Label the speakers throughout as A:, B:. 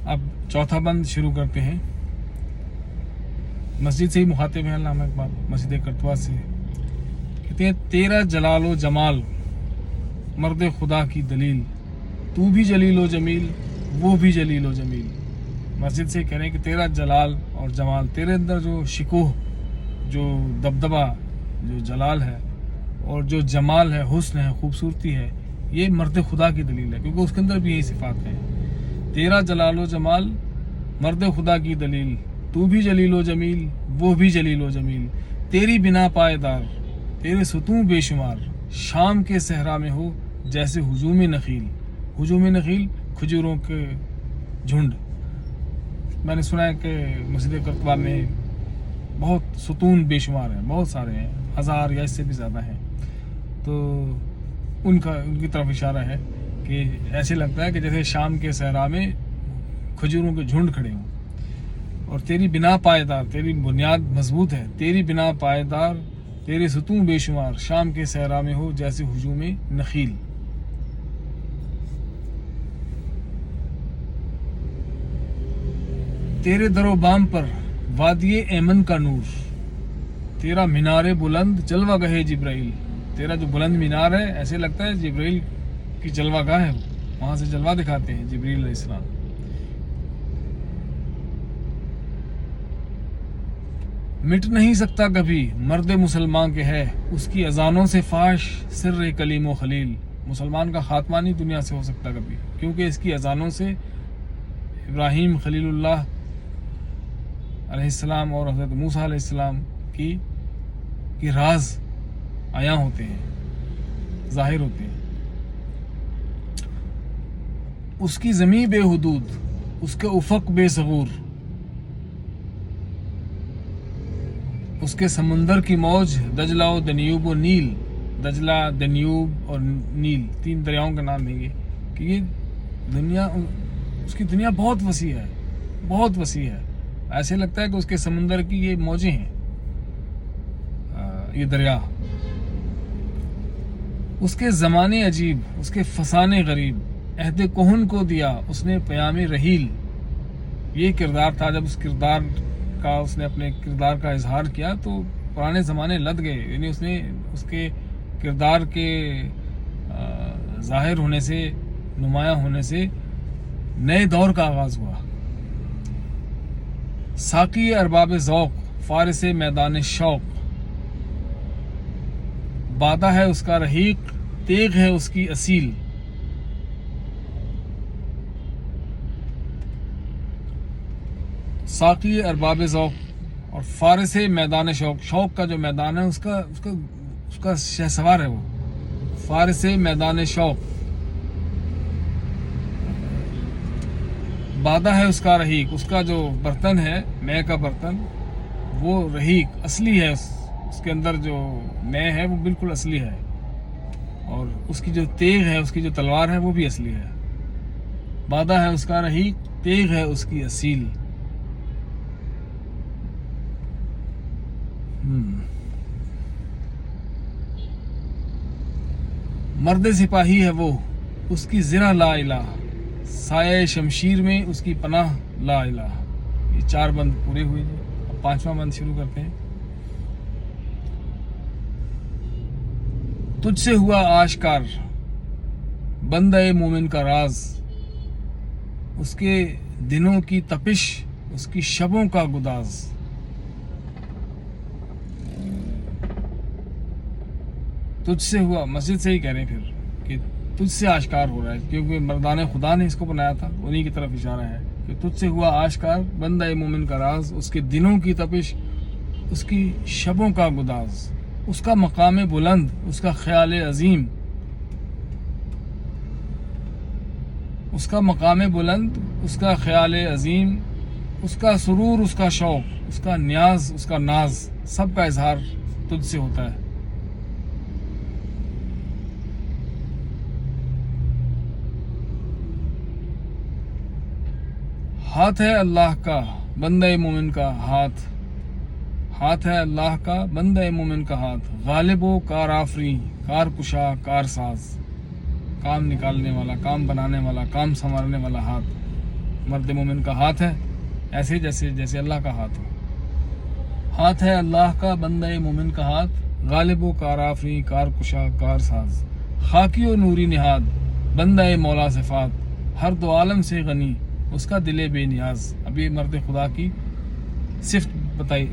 A: اب چوتھا بند شروع کرتے ہیں. مسجد سے ہی مخاطب ہیں علامہ اقبال، مسجد کرتوا سے. کہتے ہیں تیرا جلال و جمال مرد خدا کی دلیل، تو بھی جلیل و جمیل وہ بھی جلیل و جمیل. مسجد سے کہہ رہے ہیں کہ تیرا جلال اور جمال، تیرے اندر جو شکوہ، جو دبدبہ، جو جلال ہے اور جو جمال ہے، حسن ہے، خوبصورتی ہے، یہ مرد خدا کی دلیل ہے، کیونکہ اس کے اندر بھی یہی صفات ہیں. تیرا جلال و جمال مرد خدا کی دلیل، تو بھی جلیل و جمیل وہ بھی جلیل و جمیل. تیری بنا پائیدار تیرے ستون بے شمار، شام کے صحرا میں ہو جیسے ہجوم نخیل. ہجوم نخیل کھجوروں کے جھنڈ. میں نے سنا ہے کہ مسجد کرتوا میں بہت ستون بے شمار ہیں، بہت سارے ہیں، 1000 یا اس سے بھی زیادہ ہیں. تو ان کی طرف اشارہ ہے کہ ایسے لگتا ہے کہ جیسے شام کے صحرا میں کھجوروں کے جھنڈ کھڑے ہوں. اور تیری بنا پائیدار، تیری بنیاد مضبوط ہے، تیری بنا پائیدار تیرے ستون بے شمار، شام کے صحرا میں ہو جیسے ہجوم نخیل. تیرے در و بام پر وادی ایمن کا نور، تیرا مینار بلند جلوہ گاہ جبرائیل. تیرا جو بلند مینار ہے ایسے لگتا ہے جبرائیل کی جلوہ گاہ ہے، وہاں سے جلوہ دکھاتے ہیں جبرائیل علیہ السلام. مٹ نہیں سکتا کبھی مرد مسلمان کے ہے، اس کی اذانوں سے فاش سر کلیم و خلیل. مسلمان کا خاتمہ نہیں دنیا سے ہو سکتا کبھی، کیونکہ اس کی اذانوں سے ابراہیم خلیل اللہ علیہ السلام اور حضرت موسیٰ علیہ السلام کی راز عیاں ہوتے ہیں، ظاہر ہوتے ہیں. اس کی زمین بے حدود، اس کے افق بے ثغور، اس کے سمندر کی موج دجلہ و دنیوب و نیل. دجلہ، دنیوب اور نیل 3 دریاؤں کا نام ہے یہ، کہ یہ دنیا، اس کی دنیا بہت وسیع ہے، بہت وسیع ہے. ایسے لگتا ہے کہ اس کے سمندر کی یہ موجیں ہیں، یہ دریا. اس کے زمانے عجیب، اس کے فسانے غریب، عہد کہن کو دیا اس نے پیام رحیل. یہ کردار تھا، جب اس نے اپنے کردار کا اظہار کیا تو پرانے زمانے لد گئے. یعنی اس کے کردار کے ظاہر ہونے سے، نمایاں ہونے سے نئے دور کا آغاز ہوا. ساقی ارباب ذوق، فارس میدان شوق، بادہ ہے اس کا رحیق، تیغ ہے اس کی اصیل. ساقی ارباب ذوق اور فارس میدان شوق، شوق کا جو میدان ہے اس کا شہسوار ہے وہ. فارس میدان شوق، بادہ ہے اس کا رحیق، اس کا جو برتن ہے، مے کا برتن، وہ رحیق اصلی ہے. اس کے اندر جو مے ہے وہ بالکل اصلی ہے، اور اس کی جو تیغ ہے، اس کی جو تلوار ہے وہ بھی اصلی ہے. بادہ ہے اس کا رحیق، تیغ ہے اس کی اصیل. مرد سپاہی ہے وہ، اس کی زرہ لا الہ، سایہ شمشیر میں اس کی پناہ لا الہ. یہ 4 بند پورے ہوئے ہیں. اب 5واں بند شروع کرتے ہیں. تجھ سے ہوا آشکار بندہ مومن کا راز، اس کے دنوں کی تپش، اس کی شبوں کا گداز. تجھ سے ہوا، مسجد سے ہی کہہ رہے ہیں پھر کہ تجھ سے آشکار ہو رہا ہے، کیونکہ مردان خدا نے اس کو بنایا تھا، انہی کی طرف اشارہ ہے کہ تجھ سے ہوا آشکار بندہ مومن کا راز، اس کے دنوں کی تپش، اس کی شبوں کا گداز. اس کا مقام بلند، اس کا خیال عظیم، اس کا مقام بلند، اس کا خیال عظیم، اس کا سرور، اس کا شوق، اس کا نیاز، اس کا ناز، سب کا اظہار تجھ سے ہوتا ہے. ہاتھ ہے اللہ کا بندہ مومن کا ہاتھ، ہاتھ ہے اللہ کا بندہ مومن کا ہاتھ. غالب و کار آفری، کار کشا، کار ساز، کام نکالنے والا، کام بنانے والا، کام سنوارنے والا ہاتھ. مرد مومن کا ہاتھ ہے، ایسے جیسے اللہ کا ہاتھ ہو۔ ہاتھ ہے اللہ کا بندہ مومن کا ہاتھ، غالب و کارآفریں کارکشا کارساز، خاکی و نوری نہاد بندہ مولا صفات، ہر دو عالم سے غنی اس کا دل بے نیاز۔ اب یہ مرد خدا کی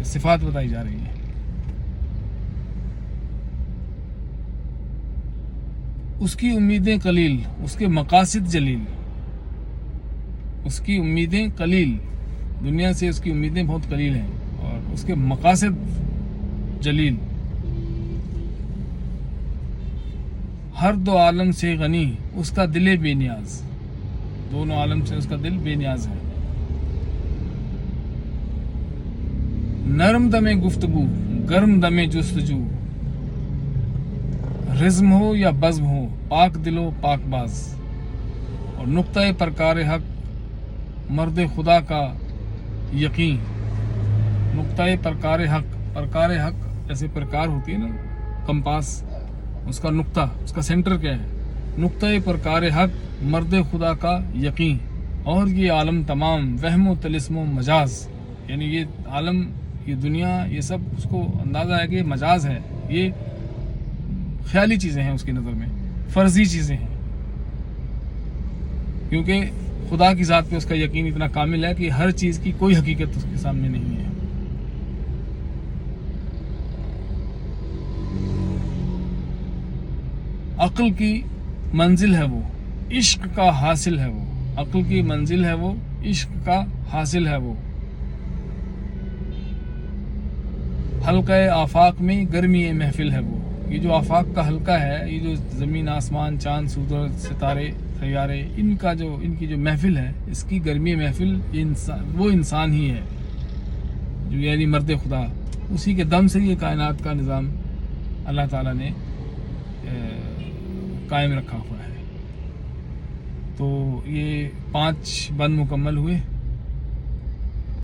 A: صفات بتائی جا رہی ہیں۔ اس کی امیدیں قلیل، اس کے مقاصد جلیل۔ اس کی امیدیں قلیل، دنیا سے اس کی امیدیں بہت قلیل ہیں، اور اس کے مقاصد جلیل۔ ہر دو عالم سے غنی اس کا دل بے نیاز، دونوں عالم سے اس کا دل بے نیاز ہے۔ نرم دم گفتگو گرم دم جستجو، رزم ہو یا بزم ہو پاک دل و پاک باز، اور نقطۂ پرکار حق مرد خدا کا یقین۔ نقطۂ پرکار حق جیسے پرکار ہوتی ہے نا کمپاس، اس کا نقطہ، اس کا سینٹر کیا ہے؟ نقطۂ پرکار حق مرد خدا کا یقین۔ اور یہ عالم تمام وہم و طلسم و مجاز، یعنی یہ عالم، یہ دنیا، یہ سب اس کو اندازہ ہے کہ یہ مجاز ہے، یہ خیالی چیزیں ہیں اس کی نظر میں، فرضی چیزیں ہیں، کیونکہ خدا کی ذات پہ اس کا یقین اتنا کامل ہے کہ ہر چیز کی کوئی حقیقت اس کے سامنے نہیں ہے۔ عقل کی منزل ہے وہ، عشق کا حاصل ہے وہ، عقل کی منزل ہے وہ، عشق کا حاصل ہے وہ۔ حلقہ آفاق میں گرمی محفل ہے وہ، یہ جو آفاق کا حلقہ ہے، یہ جو زمین آسمان چاند سورج ستارے سیارے، ان کی جو محفل ہے، اس کی گرمی محفل وہ انسان ہی ہے، جو یعنی مرد خدا، اسی کے دم سے یہ کائنات کا نظام اللہ تعالیٰ نے قائم رکھا ہوا ہے۔ تو یہ 5 بند مکمل ہوئے۔